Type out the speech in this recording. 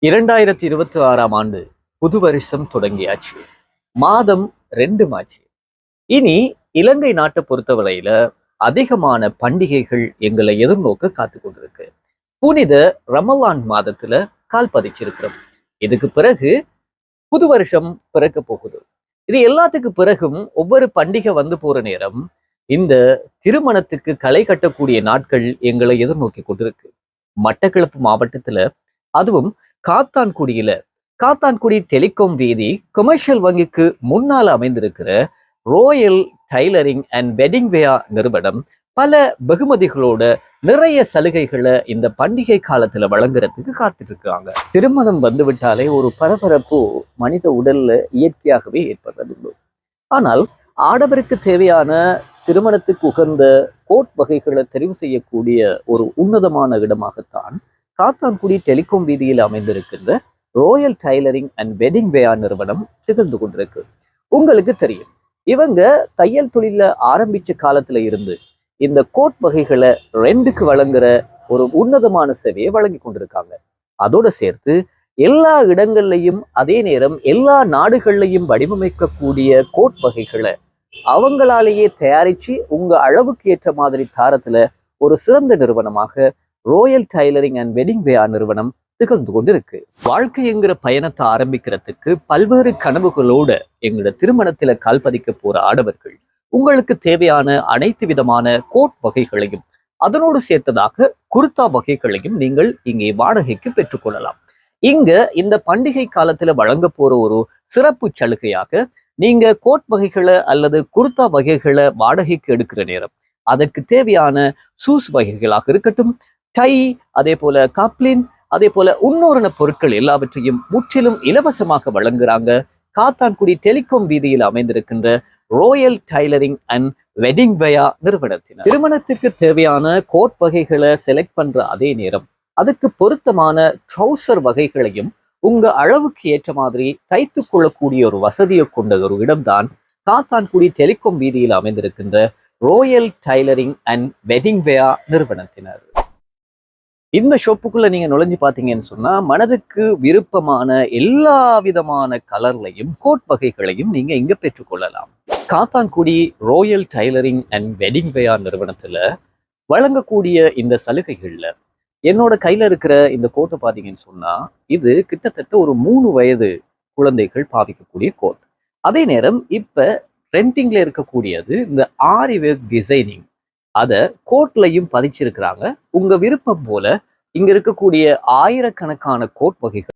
2026ஆம் ஆண்டு புது வருஷம் தொடங்கியாச்சு. மாதம் 2 மாச்சு. இனி இலங்கை நாட்டை பொறுத்தவரையில அதிகமான பண்டிகைகள் எங்களை எதிர்நோக்க காத்து கொண்டிருக்கு. புனித ரமலான் மாதத்துல கால் பதிச்சிருக்கிறோம். இதுக்கு பிறகு புது வருஷம் பிறக்க போகுது. இது எல்லாத்துக்கு பிறகும் ஒவ்வொரு பண்டிகை வந்து போற நேரம் இந்த திருமணத்துக்கு களை கட்டக்கூடிய நாட்கள் எங்களை எதிர்நோக்கி கொண்டிருக்கு. மட்டக்களப்பு மாவட்டத்துல, அதுவும் காத்தான்குடியில, காத்தான்குடி டெலிகாம் வீதி கொமர்ஷியல் வங்கிக்கு முன்னால அமைந்திருக்கிற ரோயல் டைலரிங் அண்ட் வெட்டிங் வேர் நிறுவனம் பல வெகுமதிகளோட நிறைய சலுகைகளை இந்த பண்டிகை காலத்துல வழங்குறதுக்கு காத்துட்டு இருக்காங்க. திருமணம் வந்து விட்டாலே ஒரு பரபரப்பு மனித உடல்ல இயற்கையாகவே ஏற்படுறது. ஆனால் ஆடவருக்கு தேவையான திருமணத்துக்கு உகந்த கோட் வகைகளை தெரிவு செய்யக்கூடிய ஒரு உன்னதமான இடமாகத்தான் காத்தான்குடி டெலிகாம் வீதியில் அமைந்திருக்கின்ற ரோயல் டைலரிங் அண்ட் வெட்டிங் வேர் நிறுவனம் திகழ்ந்து கொண்டிருக்கு. உங்களுக்கு தெரியும், இவங்க தையல் தொழில ஆரம்பிச்ச காலத்துல இருந்து இந்த கோட் வகைகளை ரெண்டுக்கு வழங்குற ஒரு உன்னதமான சேவையை வழங்கி கொண்டிருக்காங்க. அதோட சேர்த்து எல்லா இடங்கள்லையும் அதே நேரம் எல்லா நாடுகள்லையும் வடிவமைக்கக்கூடிய கோட் வகைகளை அவங்களாலேயே தயாரிச்சு உங்க அளவுக்கு ஏற்ற மாதிரி தாரத்துல ஒரு சிறந்த நிறுவனமாக ரோயல் டைலரிங் அண்ட் வெட்டிங் வேர் நிறுவனம் திகழ்ந்து கொண்டு இருக்கு. வாழ்க்கைங்கிற பயணத்தை ஆரம்பிக்கிறதுக்கு பல்வேறு கனவுகளோட எங்களோட திருமணத்துல கால் பதிக்க போற ஆடவர்கள் உங்களுக்கு தேவையான அனைத்து விதமான கோட் வகைகளையும் அதனோடு சேர்த்ததாக குர்தா வகைகளையும் நீங்கள் இங்கே வாடகைக்கு பெற்றுக்கொள்ளலாம். இங்க இந்த பண்டிகை காலத்துல வழங்க போற ஒரு சிறப்பு சலுகையாக நீங்க கோட் வகைகளை அல்லது குர்தா வகைகளை வாடகைக்கு எடுக்கிற நேரம் அதற்கு தேவையான சூஸ் வகைகளாக இருக்கட்டும், டை, அதே போல கப்ளின், அதே போல உன்னோரண பொருட்கள் எல்லாவற்றையும் முற்றிலும் இலவசமாக வழங்குறாங்க காத்தான்குடி டெலிகாம் வீதியில் அமைந்திருக்கின்ற ரோயல் டைலரிங் அண்ட் வெட்டிங் வேர் நிறுவனத்தினர். திருமணத்துக்கு தேவையான கோட் வகைகளை செலக்ட் பண்ற அதே நேரம் அதுக்கு பொருத்தமான ட்ரௌசர் வகைகளையும் உங்க அளவுக்கு ஏற்ற மாதிரி தைத்து கொள்ளக்கூடிய ஒரு வசதியை கொண்ட ஒரு இடம்தான் காத்தான்குடி டெலிகாம் வீதியில் அமைந்திருக்கின்ற ரோயல் டைலரிங் அண்ட் வெட்டிங் வேர் நிறுவனத்தினர். இந்த ஷாப்புக்குள்ள நீங்க நுழைஞ்சு பார்த்தீங்கன்னு சொன்னா மனதுக்கு விருப்பமான எல்லா விதமான கலர்லையும் கோட் வகைகளையும் நீங்க இங்க பெற்றுக்கொள்ளலாம். Kattankudy royal tailoring and wedding wear நிறுவனத்துல வழங்கக்கூடிய இந்த சலுகைகள்ல என்னோட கையில இருக்கிற இந்த கோட்டை பார்த்தீங்கன்னு சொன்னா இது கிட்டத்தட்ட ஒரு 3 வயது குழந்தைகள் பாவிக்கக்கூடிய கோட். அதே நேரம் இப்ப ரெண்டிங்ல இருக்கக்கூடியது இந்த ஆரி ஒர்க் டிசைனிங், அதை கோட்லையும் பதிச்சிருக்கிறாங்க. உங்க விருப்பம் போல இங்க இருக்கக்கூடிய ஆயிரக்கணக்கான கோட் வகைகள்